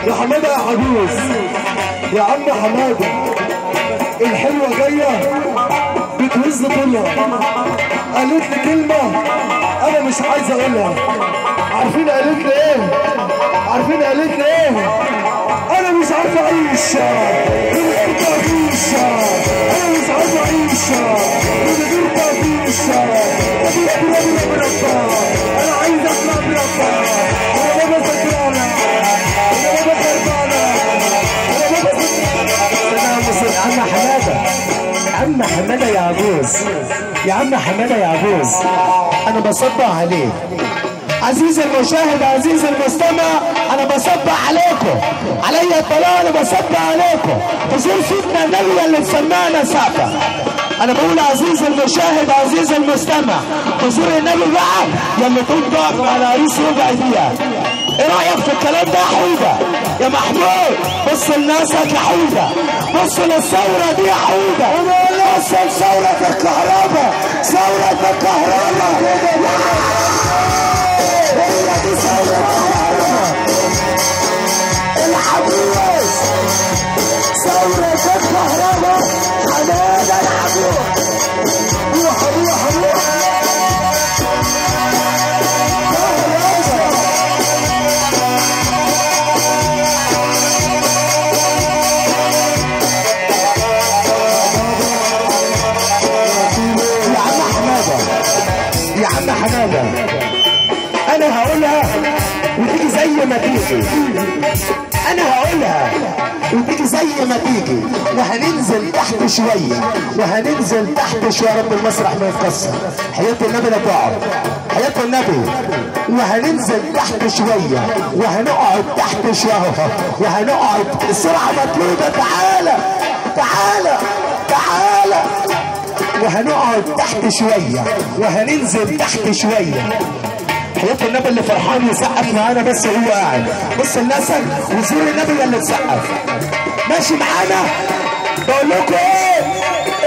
يا حماده يا عجوز، يا عم حماده الحلوه جايه بتوز طولها. قالت لي كلمه انا مش عايز اقولها. عارفين قالت لي ايه؟ عارفين قالت لي ايه؟ انا مش عارف اعيش من غير تعيش، انا مش عارف اعيش من غير تعيش. طب اضرب بربا، انا عايز اطلع بربا، انا بابا سكرانه، انا بابا خربانه، انا بابا سكرانه. عم حماده، عم حماده يا عجوز، يا عم حماده يا عجوز، انا بصبح عليك عزيزي المشاهد، عزيزي المستمع، انا بصبح عليكم، عليا الطلاق، انا بصبح عليكم حضور سيدنا النبي اللي سمعنا سقفه. انا بقول عزيزي المشاهد، عزيزي المستمع، حضور النبي بقى يلي تنطق على عريس ربع دقيقه. ايه رايك في الكلام ده يا حوده؟ يا محمود بص لناسك يا حوده، بص للثوره دي يا حوده، بص لثوره الكهرباء، ثوره الكهرباء، هي دي ثوره الكهرباء، العجوز، ثوره الكهرباء، حماده العجوز. روح روح روح حماده. انا هقولها وتيجي زي ما تيجي، انا هقولها وتيجي زي ما تيجي، وهننزل تحت شويه، وهننزل تحت شويه. رب المسرح ما يتكسر، حياه النبي لا تقعد، حياه النبي. وهننزل تحت شويه، وهنقعد تحت شويه، وهنقعد. السرعه مطلوبه. تعالى تعالى تعالى وهنقعد تحت شويه وهننزل تحت شويه. حياة النبي اللي فرحان يسقف معانا بس هو قاعد. بص لنفسك وزور النبي اللي تسقف. ماشي معانا؟ بقول لكم ايه؟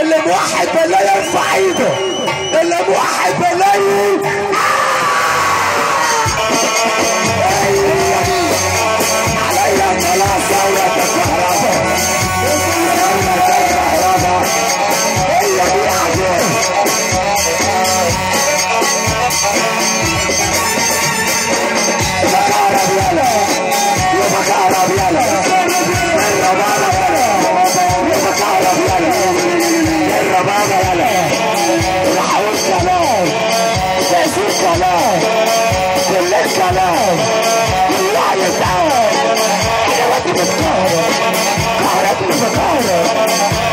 اللي موحد بالله يرفع ايده. اللي موحد بالله عليا خلاص دورة الكهرباء. هي دي عجيب. بكهرب يلا وبكهرب يلا الربابة يلا وبكهرب يلا الربابة يلا الحول كلام تأثير كلام كل الكلام والوعي تعال. أنا وقت متكهرب كهربني متكهرب.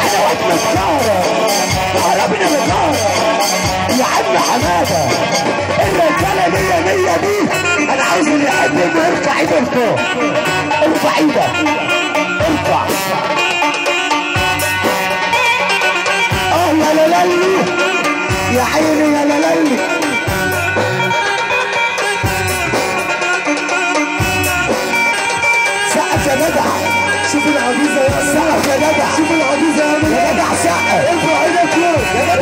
أنا وقت متكهرب كهربني متكهرب. يا عم حمادة الرجالة مية دي انا عايز اللي يحب انه ارفع ايده لفوق. ارفع ايدك ارفع. يا لالي يا عيني يا لالي. سقف يا جدع. شوف العجوزة يا سقف يا جدع. شوف العجوزة يا جدع. سقف ارفع ايدك فوق يا